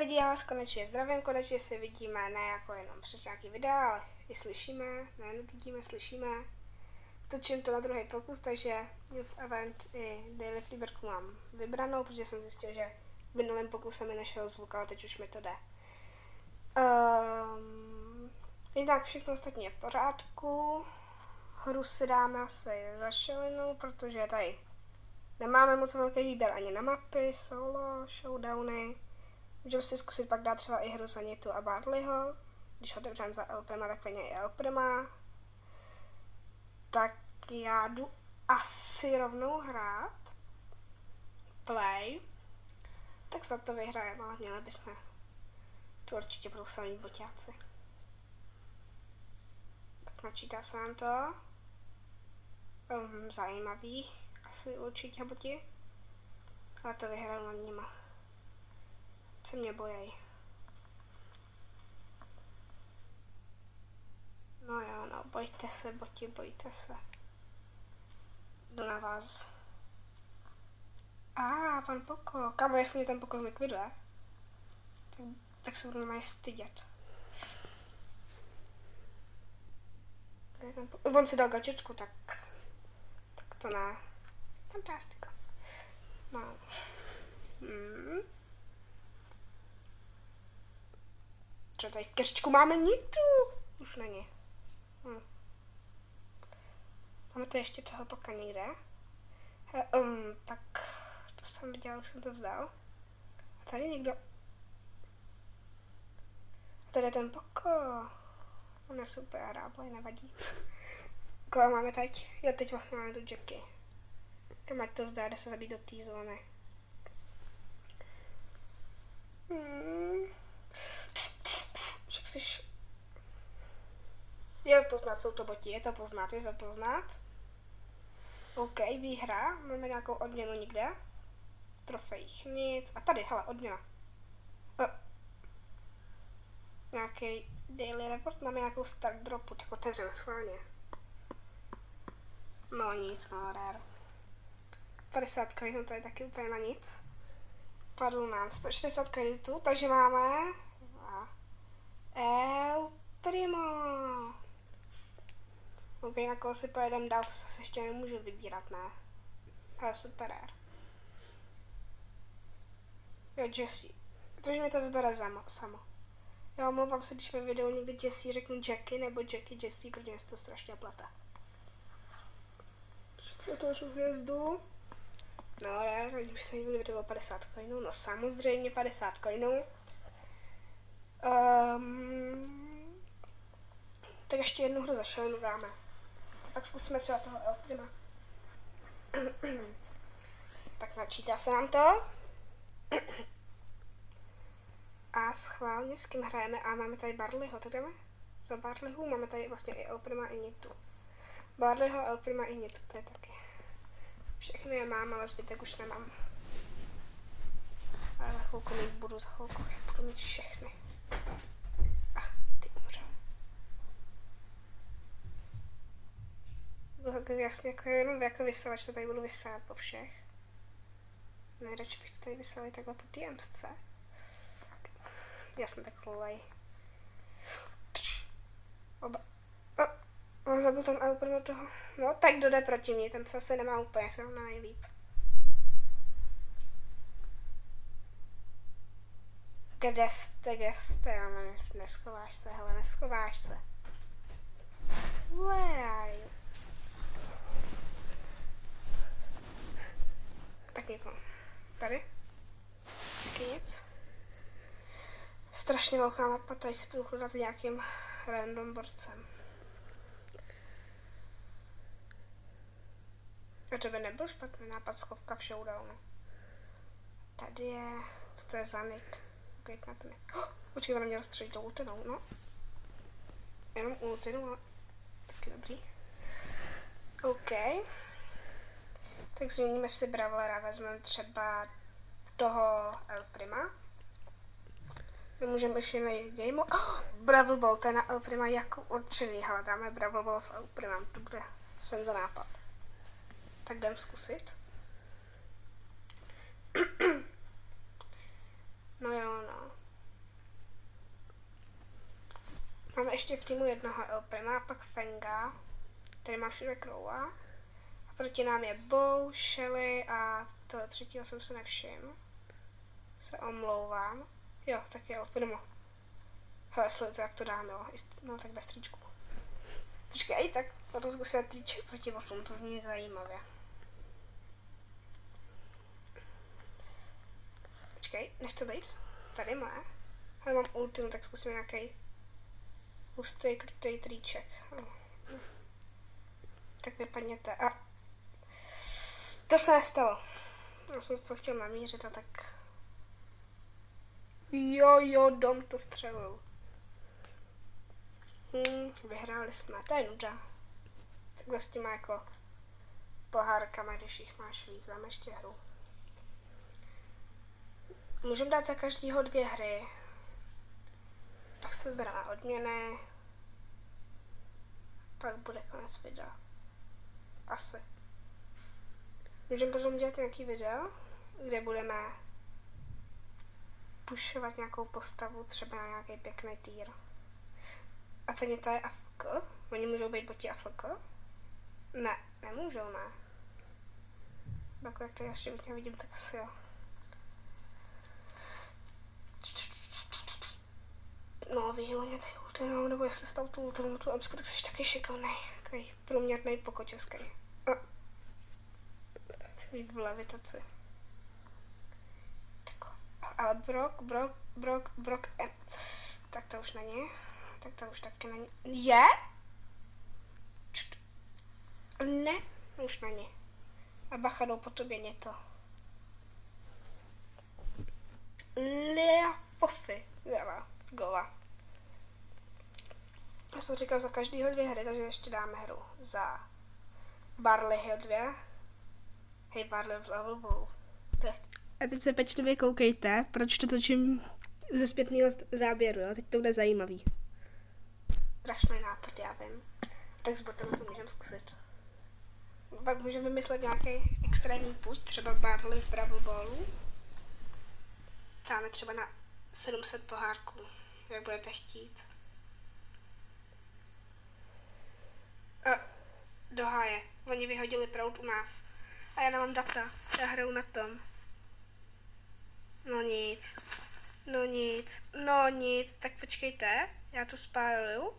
Lidi, já vás konečně zdravím, konečně se vidíme, ne jako jenom přes nějaký videa, ale i slyšíme, ne, vidíme, slyšíme. Točím to na druhý pokus, takže Youth Event i Daily Freeberku mám vybranou, protože jsem zjistil, že v minulém pokusem mi nešel zvuk, ale teď už mi to jde. Jinak všechno ostatní je v pořádku. Hru si dáme asi za šelinu, protože tady nemáme moc velký výběr ani na mapy, solo, showdowny. Můžeme si zkusit pak dát třeba i hru za Nitu a Barleyho. Když otevřeme za Elprema, tak plně i Elprema. Tak já jdu asi rovnou hrát. Play. Tak snad to vyhrajeme, ale měli bychom. To určitě budou samý boťáci. Tak načítá se nám to. Zajímavý. Asi určitě boti. Ale to vyhraju nad nima. Se mě bojej. No jo, no, bojte se, boti, bojte se. Jdu na vás. Pan Poko. Kámo, jestli mě ten Poko zlikviduje, tak se budu normálně stydět. On si dal gačečku, tak to ne. Fantastika. No. Čo tady v keřičku máme Nitu? Už není. Máme tady ještě toho Poka někde. Tak to jsem viděla, už jsem to vzdal. A tady někdo. A tady je ten Poko. On je super hráboj, nevadí. Koho máme teď? Jo, teď vlastně máme tu Jackie. Kam ať to vzdá, jde se zabít do té zóny. Však jsi... Je poznat, jsou to boti, je to poznat. OK, výhra, máme nějakou odměnu někde. V trofejích nic. A tady, hele, odměna. Nějaký daily report, máme nějakou start dropu, tak otevřeme schválně. No nic, no rare. 50 coinů, to je taky úplně na nic. Padl nám 160 kreditů, takže máme El Primo. OK, na koho si pojedeme dál, to se ještě nemůžu vybírat, ne? Ale super rare. Jo, Jessie. Protože mi to vybere samo. Já omlouvám se, když ve videu někdy Jessie řeknu Jackie nebo Jessie, protože mě to strašně plete. Otevřu hvězdu. No, rare, když se někdy to bylo 50 coinů, no samozřejmě 50 coinů. Tak ještě jednu hru za šelinu dáme. Pak zkusíme třeba toho Elprima. Tak načítá se nám to. A schválně s kým hrajeme. A máme tady Barleyho, to jdeme? Za Barleyhu máme tady vlastně i Elprima i Nitu. Barleyho, Elprima i Nitu, to je taky. Všechny je mám, ale zbytek už nemám. Ale za chvilku mít budu, budu mít všechny. Ty umřel. Bylo to jasně jako jenom jako vysavač, to tady budu vysávat po všech. Nejradši bych to tady vysával takhle po TMSC. Já jsem tak lulej. On zabil ten Elprima toho. No, tak kdo jde proti mě, ten se asi nemá úplně, jsem na nejlíp. Kde jste, neschováš se, hele, neschováš se. Where are you? Tak nic, no. Tady? Taky nic. Strašně velká mapa, tady si budu hledat nějakým random borcem. A to by nebyl špatný nápad, schovka v showdownu. Tady je... Co to je za nick? Ok, na to ne. Počkej, ona mě rozstřelí tou ultinou, no. Jenom ultinu, ale... Taky dobrý. OK. Tak změníme si Brawlera, vezmeme třeba toho Elprima. Můžeme ještě najít gameu. Brawl Ball, to je na Elprima jako určený. Hele, dáme Brawl Ball s Elprimem, to bude sen za nápad. Tak jdem zkusit. No jo, no. máme ještě v týmu jednoho Elpena, pak Fenga, který má všude Crowa. A proti nám je Bow, Shelly a toho třetího jsem se nevšiml. Se omlouvám. Jo, tak jo, půjdeme. Hele, sledujte, jak to dáme, jo. No, tak bez tričku. Počkej, tak potom zkusíme triček proti botům, to zní zajímavě. Počkej, nech to být. Tady má. Hele, mám ultim, tak zkusíme nějaký hustý, krutý triček. Tak vypadněte. A to se nestalo. Já jsem to chtěl namířit a tak... Jo, dom to střelil. Vyhráli jsme, to je nuda. Takhle s těma jako pohárkama, když jich máš víc, dáme ještě hru. Můžeme dát za každýho 2 hry. Pak se vybereme odměny. Pak bude konec videa. Asi. Můžeme potom dělat nějaký video, kde budeme pušovat nějakou postavu, třeba na nějaký pěkný týr. A ceně to je AFK? Oni můžou být boti AFK? Ne, nemůžou, ne. Jako jak to ještě vidím, tak asi jo. No, vyhýleně tady ultinou, nebo jestli jsi tam tu ultinou, tu emsku, tak jsi taky šikovnej. Takový průměrný poko český. Takový v levitaci. Ale Brock, tak to už není. Tak to už taky není. Je? Ne, už není. A bacha, jdou po tobě něco. Lea Fofy. Dělá. Gola. Já jsem říkal za každýho 2 hry, takže ještě dáme hru za Barleyho 2. Hej, Barley level ball. A teď se pečlivě koukejte, proč to točím ze zpětného záběru, jo? Teď to bude zajímavý. Strašný nápad, já vím. Tak s botem to můžeme zkusit. Pak můžeme vymyslet nějaký extrémní půjď, třeba Barley v Brawl Ballu. Dáme třeba na 700 pohárků, jak budete chtít. Do háje. Oni vyhodili proud u nás. A já nemám data. Já hraju na tom. No nic. Tak počkejte. Já to spáruju.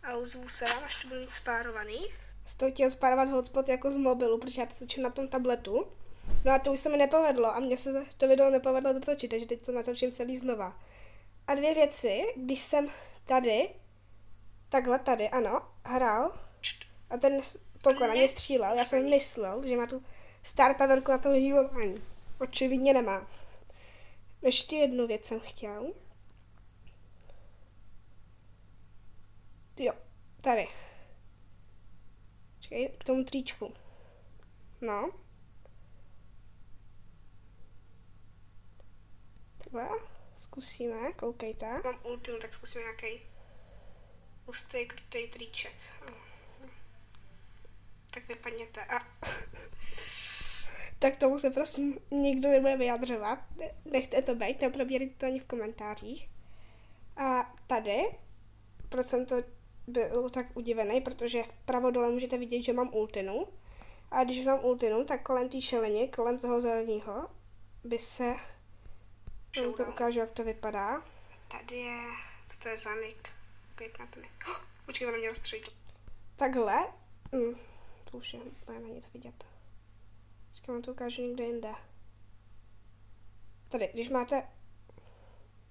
A ozvu se vám, až to budu mít spárovaný. Z toho chtěl spárovat hotspot jako z mobilu, protože já to točím na tom tabletu. No a to už se mi nepovedlo a mně se to video nepovedlo dotočit, takže teď to natočím celý znova. A 2 věci, když jsem tady, takhle tady, ano, hrál a ten pokoj na mě střílel, já jsem myslel, že má tu star powerku na to healování. Očividně nemá. Ještě jednu věc jsem chtěl. Jo, tady. Čekaj, k tomu tričku. No. Takhle, zkusíme, koukejte. Mám ultim, tak zkusíme nějaký hustý, krutý triček. Tak vypadněte. Tak tomu se prosím nikdo nebude vyjadřovat. Nechte to být, neprobírejte to ani v komentářích. A tady, proč jsem to byl tak udivený, protože vpravo dole můžete vidět, že mám ultinu. A když mám ultinu, tak kolem té šeleni, kolem toho zeleného, by se... Já to ukážu, jak to vypadá. Tady je... Co to je za nick? Koukejte na ten nick. Počkej, to na mě rozstřelí. Takhle. To už je úplně na nic vidět. Počkej, vám to ukážu někde jinde. Tady, když máte...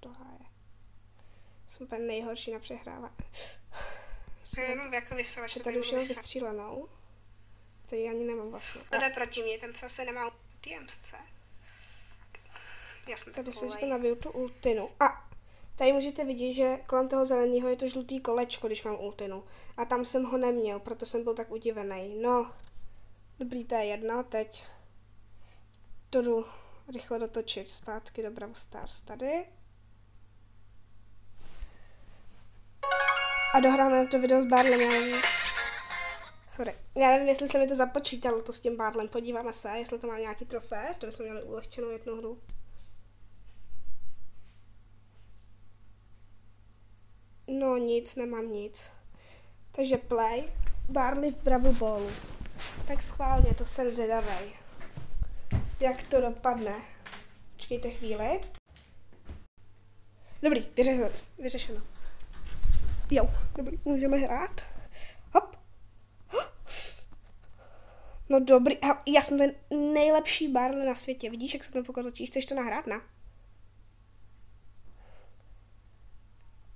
Tohle je... Jsem úplně nejhorší na přehrávání. Jenom jako vysavač. Tady už mám vystřílenou. Tady ani nemám vlastně. To jde proti mě, ten zase nemá TMSC. Já jsem tady jsem si nabiju tu ultinu. A tady můžete vidět, že kolem toho zeleného je to žlutý kolečko, když mám ultinu. A tam jsem ho neměl, proto jsem byl tak udivený. No, dobrý, to je jedno, teď to jdu rychle dotočit zpátky do Brawl Stars tady. A dohráme to video s Barlem, já nevím. Sorry. Já nevím, jestli se mi to započítalo, to s tím Barlem. Podíváme se, jestli to má nějaký trofé. To bychom měli ulehčenou jednu hru. No No nic, nemám nic. Takže play. Barley v Brawl Ballu. Tak schválně, to jsem zvědavej. Jak to dopadne? Počkejte chvíli. Dobrý, vyřešeno. Jo, dobrý, můžeme hrát. Hop. No dobrý, já jsem ten nejlepší Barley na světě. Vidíš, jak se to pokotočí? Chceš to nahrát, ne?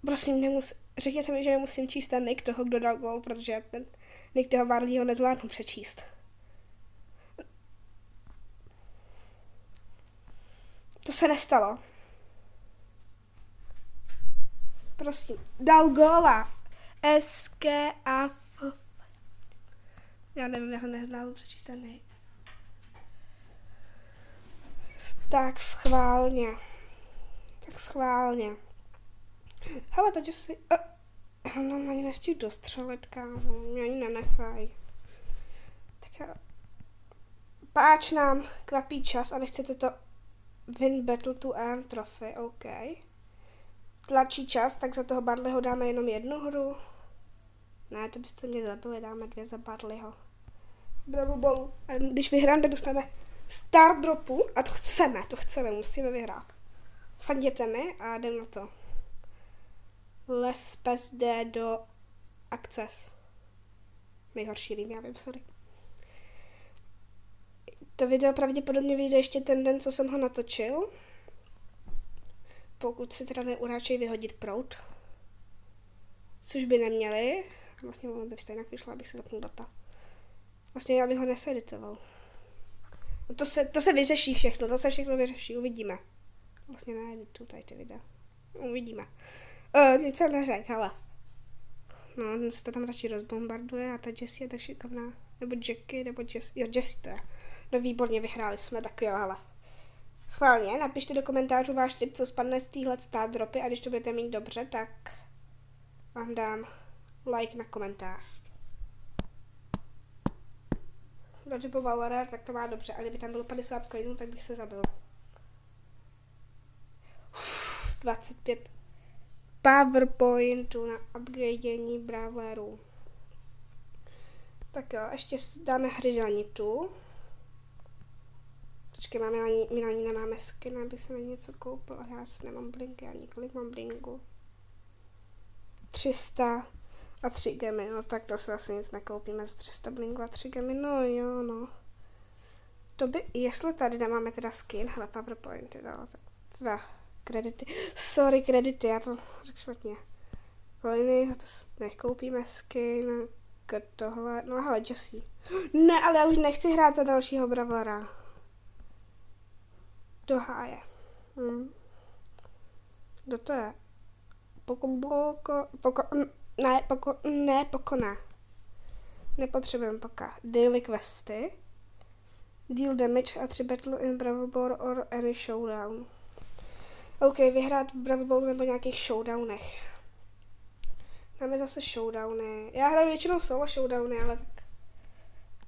Prosím, řekněte mi, že nemusím číst ten nick toho, kdo dal gól, protože ten nick toho Barleyho nezvládnu přečíst. To se nestalo. Prosím, dal góla. S-K-A-F. Já nevím, já jsem neznal přečíst ten nick. Tak schválně. Hele, teď si... No, ani nechci dostřelit, kámo. Mě ani nenechaj. Tak já... Páč nám kvapí čas a nechcete to win battle to earn trophy, OK. Tlačí čas, tak za toho Barleyho dáme jenom jednu hru. Ne, to byste mě zabili, dáme 2 za Barleyho. Brawl Ballu. A když vyhrám, tak dostaneme start dropu a to chceme, musíme vyhrát. Fanděte mi a jdem na to. Les pes jde do Access. Nejhorší rým, já vím, sorry. To video pravděpodobně vyjde ještě ten den, co jsem ho natočil. Pokud si teda neuráčej vyhodit proud. Což by neměli. Vlastně ono by stejně vyšlo, abych si zapnul data. Vlastně já bych ho neseditoval. No to se vyřeší všechno, vyřeší, uvidíme. Vlastně needitu tady ty videa. Uvidíme. Nic jsem neřekl, hele. No, on se to tam radši rozbombarduje a ta Jessie je tak šikovná. Nebo Jackie, nebo Jessie. Jo, Jessie to je. No výborně, vyhráli jsme, tak jo, hele. Schválně, napište do komentářů váš tip, co spadne z téhle stát dropy a když to budete mít dobře, tak vám dám like na komentář. Kdo typoval rare, tak to má dobře, a kdyby tam bylo 50 coinů, tak bych se zabil. 25 PowerPointu na upgradení brawlerů. Tak jo, ještě dáme hryžanitu. Počkej, my na ní nemáme skin, aby se mi něco koupil, a já si nemám blinky, ani kolik mám blinku. 300 a 3 gemy, no tak to se asi nic nekoupíme za 300 blinku a 3 gemy, no jo, no. To by, jestli tady nemáme teda skin, hele, PowerPoint, no, tak teda kredity, sorry, kredity, já to řekl špatně. Coiny, za to nekoupíme skin, tohle, no hele, Jessie. Ne, ale já už nechci hrát za dalšího brawlera. Do háje. Kdo to je? Pokona. Nepotřebujeme poka. Daily questy. Deal damage a 3 battle in Brawl Ball or any showdown. OK, vyhrát v Brawl Ballu nebo nějakých showdownech. Dáme zase showdowny. Já hraju většinou solo showdowny, ale tak...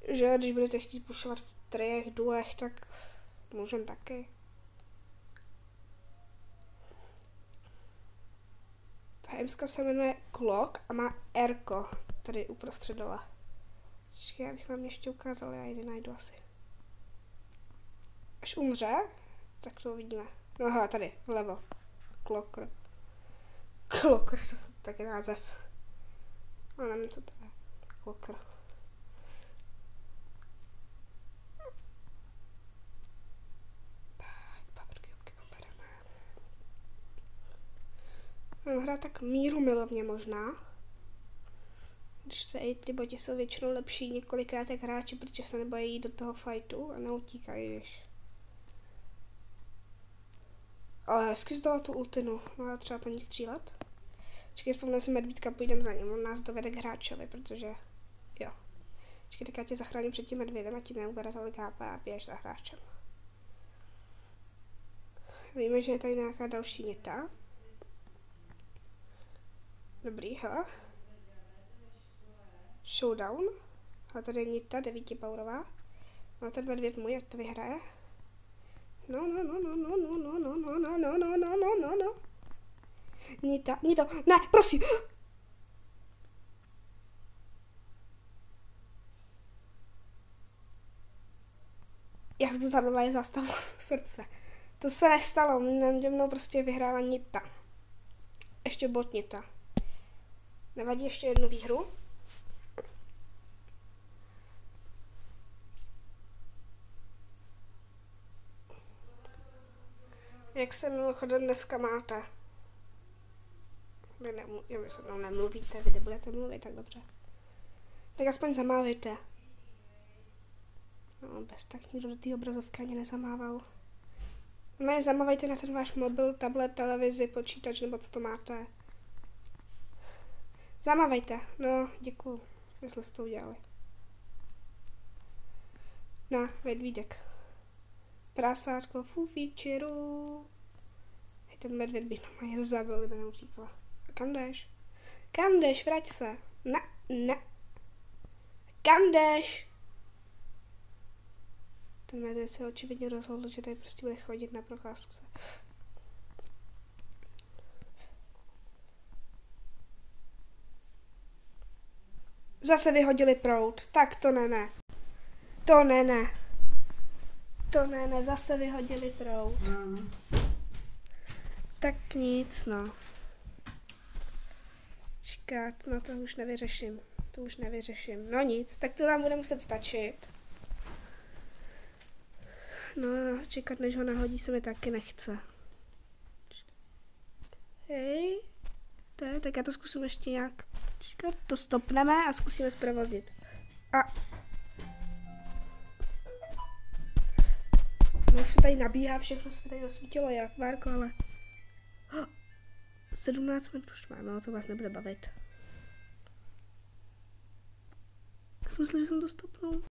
Že když budete chtít pušovat v triech, duech, tak můžem taky. Ta emska se jmenuje Clock a má Erko tady uprostřed dole. Počkej, já bych vám ještě ukázal, já ji najdu asi. Až umře, tak to uvidíme. No hele, tady, vlevo. Clocker. Clocker, to je taky název. Ale nevím, co to je. Clocker. Mám hrát tak míru milovně možná. Když se ty boti jsou většinou lepší několikrát jak hráči, protože se nebojí jít do toho fightu a neutíkají, když. Ale hezky zdala tu ultinu. Má třeba po ní střílet. Čekaj, vzpomněl si medvídka, půjdem za ním. On nás dovede k hráčovi, protože jo. Čekaj, tak já tě zachráním před tím medvědem a ti neubere tolik HP a běž za hráčem. Víme, že je tady nějaká další nita. Dobrý, hele. Showdown. A tady je nita, 9paurová. A ten medvěd můj, jak to vyhraje. No. Nita, ne, prosím. Já jsem to tam je zastavu srdce. To se nestalo, mě mnou prostě vyhrála Nita. Ještě bot Nita. Nevadí, ještě jednu výhru. Jak se mimochodem dneska máte? Vy se mnou nemluvíte, vy nebudete mluvit, tak dobře. Tak aspoň zamávejte. No, bez tak nikdo do té obrazovky ani nezamával. No, zamávejte na ten váš mobil, tablet, televizi, počítač, nebo co to máte. Zamávejte, no, děkuju, jestli jste to udělali. Na, medvídek. Prasátko, fufíčiru. Hej, ten medvěd bych normálně zabil, kdyby neutíkala. A kam jdeš? Kam jdeš, vrať se. Ne. Kam jdeš? Ten medvěd se očividně rozhodl, že tady prostě bude chodit na procházce. Zase vyhodili proud. Tak to ne. To ne, zase vyhodili proud. Tak nic, no. Čekat, no to už nevyřeším. No nic, tak to vám bude muset stačit. No, čekat, než ho nahodí, se mi taky nechce. Hej, tak já to zkusím ještě nějak. Čekat, to stopneme a zkusíme zprovoznit. A no, už se tady nabíhá, všechno se tady osvítilo, jak várko, ale 17 minut už mám, no to vás nebude bavit. Já jsem myslel, že jsem to stopnul.